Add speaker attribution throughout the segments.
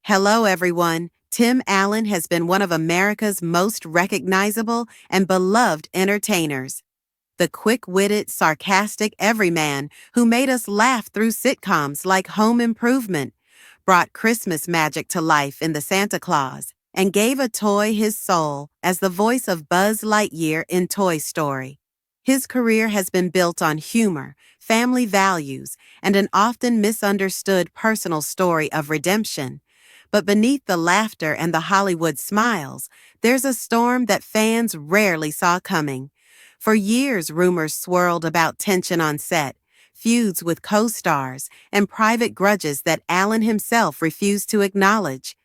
Speaker 1: Hello, everyone. Tim Allen has been one of America's most recognizable and beloved entertainers. The quick-witted, sarcastic everyman who made us laugh through sitcoms like Home Improvement, brought Christmas magic to life in The Santa Claus, and gave a toy his soul as the voice of Buzz Lightyear in Toy Story. His career has been built on humor, family values, and an often misunderstood personal story of redemption. But beneath the laughter and the Hollywood smiles, there's a storm that fans rarely saw coming. For years, rumors swirled about tension on set, feuds with co-stars, and private grudges that Allen himself refused to acknowledge.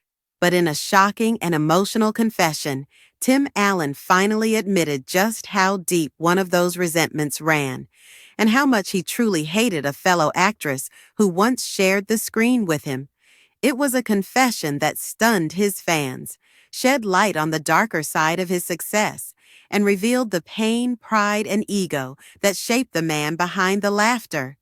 Speaker 1: But in a shocking and emotional confession, Tim Allen finally admitted just how deep one of those resentments ran, and how much he truly hated a fellow actress who once shared the screen with him. It was a confession that stunned his fans, shed light on the darker side of his success, and revealed the pain, pride, and ego that shaped the man behind the laughter.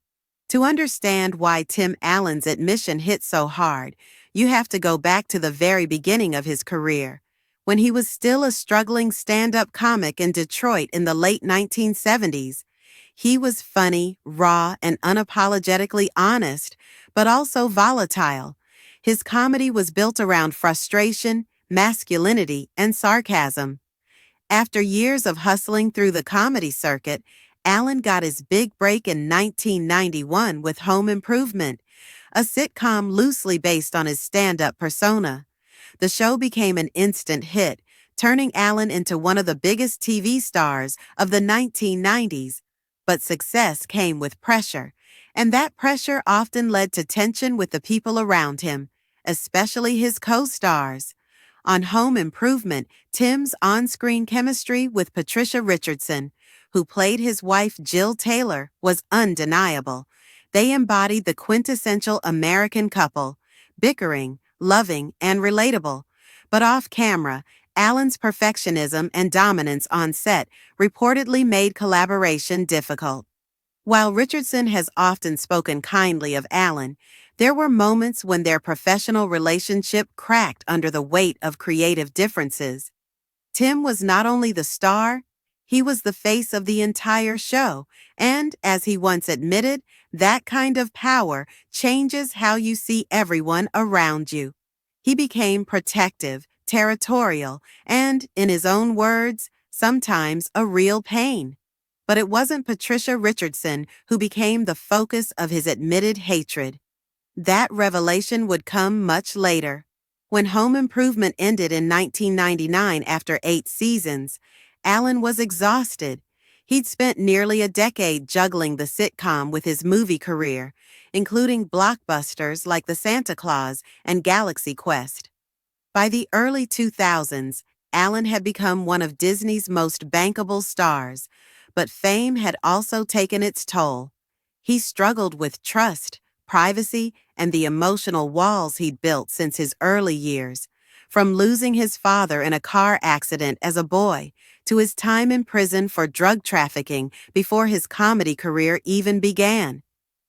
Speaker 1: To understand why Tim Allen's admission hit so hard, you have to go back to the very beginning of his career, when he was still a struggling stand-up comic in Detroit in the late 1970s. He was funny, raw, and unapologetically honest, but also volatile. His comedy was built around frustration, masculinity, and sarcasm. After years of hustling through the comedy circuit, Allen got his big break in 1991 with Home Improvement, a sitcom loosely based on his stand-up persona. The show became an instant hit, turning Allen into one of the biggest TV stars of the 1990s. But success came with pressure, and that pressure often led to tension with the people around him, especially his co-stars. On Home Improvement, Tim's on-screen chemistry with Patricia Richardson, who played his wife Jill Taylor, was undeniable. They embodied the quintessential American couple, bickering, loving, and relatable. But off-camera, Allen's perfectionism and dominance on set reportedly made collaboration difficult. While Richardson has often spoken kindly of Allen, there were moments when their professional relationship cracked under the weight of creative differences. Tim was not only the star, he was the face of the entire show, and, as he once admitted, that kind of power changes how you see everyone around you. He became protective, territorial, and, in his own words, sometimes a real pain. But it wasn't Patricia Richardson who became the focus of his admitted hatred. That revelation would come much later. When Home Improvement ended in 1999 after 8 seasons, Allen was exhausted. He'd spent nearly a decade juggling the sitcom with his movie career, including blockbusters like The Santa Claus and Galaxy Quest. By the early 2000s, Allen had become one of Disney's most bankable stars, but fame had also taken its toll. He struggled with trust, privacy, and the emotional walls he'd built since his early years, from losing his father in a car accident as a boy to his time in prison for drug trafficking before his comedy career even began.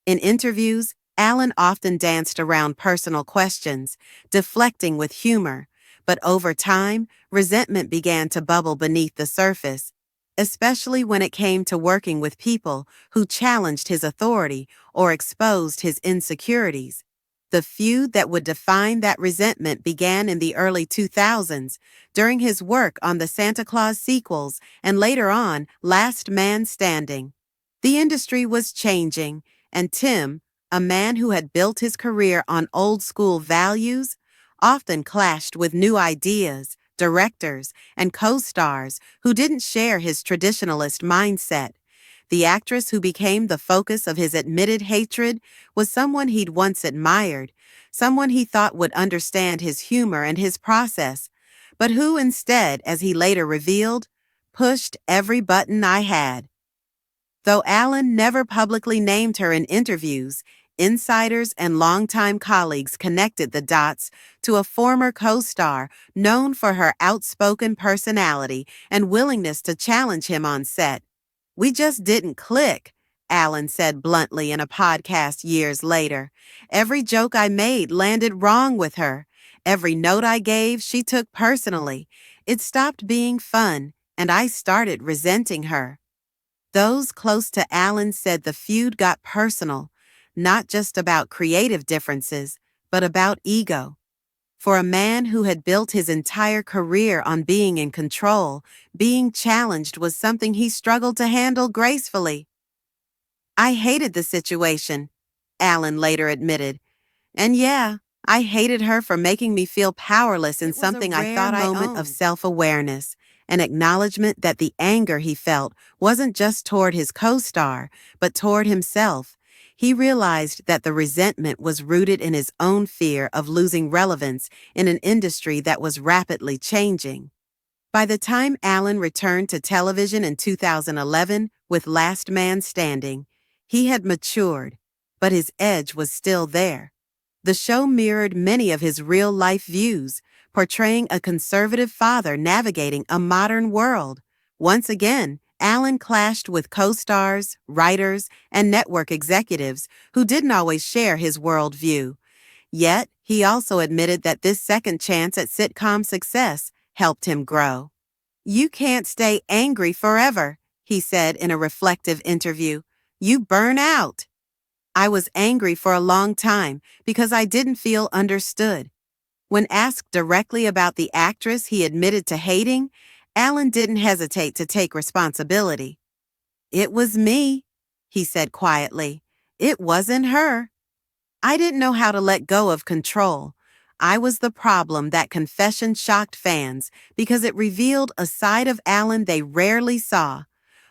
Speaker 1: In interviews, Allen often danced around personal questions, deflecting with humor, but over time, resentment began to bubble beneath the surface, especially when it came to working with people who challenged his authority or exposed his insecurities. The feud that would define that resentment began in the early 2000s, during his work on the Santa Claus sequels and later on Last Man Standing. The industry was changing, and Tim, a man who had built his career on old-school values, often clashed with new ideas, directors, and co-stars who didn't share his traditionalist mindset. The actress who became the focus of his admitted hatred was someone he'd once admired, someone he thought would understand his humor and his process, but who instead, as he later revealed, pushed every button I had. Though Allen never publicly named her in interviews, insiders and longtime colleagues connected the dots to a former co-star known for her outspoken personality and willingness to challenge him on set. "We just didn't click," Allen said bluntly in a podcast years later. "Every joke I made landed wrong with her, Every note I gave, she took personally. It stopped being fun, and I started resenting her. Those close to Alan said the feud got personal, not just about creative differences, but about ego. For a man who had built his entire career on being in control, being challenged was something he struggled to handle gracefully. I hated the situation, Alan later admitted. And yeah, I hated her for making me feel powerless in something I thought I owned. It was a rare moment of self-awareness, an acknowledgement that the anger he felt wasn't just toward his co-star, but toward himself. He realized that the resentment was rooted in his own fear of losing relevance in an industry that was rapidly changing. By the time Allen returned to television in 2011 with Last Man Standing, he had matured, but his edge was still there. The show mirrored many of his real-life views, portraying a conservative father navigating a modern world. Once again, Allen clashed with co-stars, writers, and network executives who didn't always share his worldview. Yet, he also admitted that this second chance at sitcom success helped him grow. "You can't stay angry forever," he said in a reflective interview. "You burn out." I was angry for a long time because I didn't feel understood. When asked directly about the actress he admitted to hating, Allen didn't hesitate to take responsibility. "It was me," he said quietly. "It wasn't her. I didn't know how to let go of control. I was the problem." That confession shocked fans because it revealed a side of Allen they rarely saw: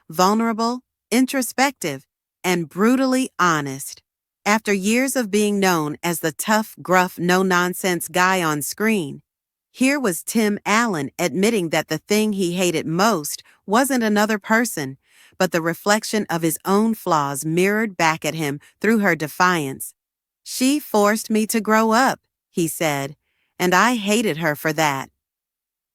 Speaker 1: vulnerable, introspective, and brutally honest. After years of being known as the tough, gruff, no-nonsense guy on screen, here was Tim Allen admitting that the thing he hated most wasn't another person, but the reflection of his own flaws mirrored back at him through her defiance. "She forced me to grow up," he said, "and I hated her for that."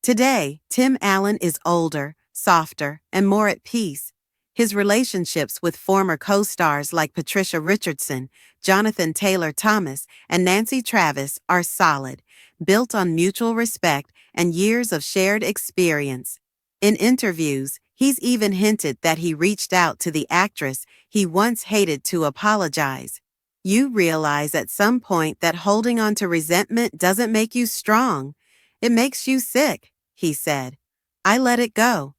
Speaker 1: Today, Tim Allen is older, softer, and more at peace. His relationships with former co-stars like Patricia Richardson, Jonathan Taylor Thomas, and Nancy Travis are solid, built on mutual respect and years of shared experience. In interviews, he's even hinted that he reached out to the actress he once hated to apologize. "You realize at some point that holding on to resentment doesn't make you strong. It makes you sick," he said. "I let it go."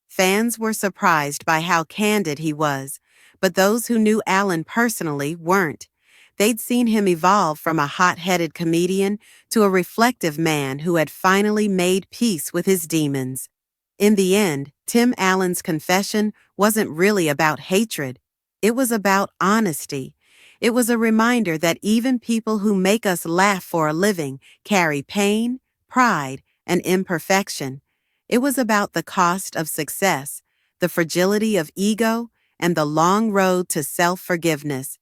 Speaker 1: Fans were surprised by how candid he was, but those who knew Allen personally weren't. They'd seen him evolve from a hot-headed comedian to a reflective man who had finally made peace with his demons. In the end, Tim Allen's confession wasn't really about hatred. It was about honesty. It was a reminder that even people who make us laugh for a living carry pain, pride, and imperfection. It was about the cost of success, the fragility of ego, and the long road to self-forgiveness.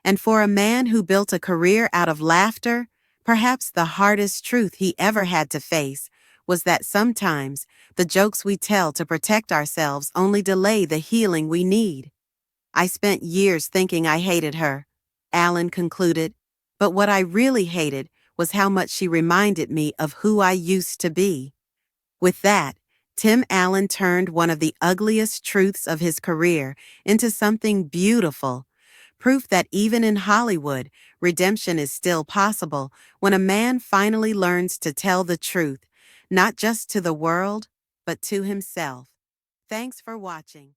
Speaker 1: And for a man who built a career out of laughter, perhaps the hardest truth he ever had to face was that sometimes the jokes we tell to protect ourselves only delay the healing we need. "I spent years thinking I hated her," Allen concluded, "but what I really hated was how much she reminded me of who I used to be." With that, Tim Allen turned one of the ugliest truths of his career into something beautiful, proof that even in Hollywood, redemption is still possible when a man finally learns to tell the truth, not just to the world, but to himself. Thanks for watching.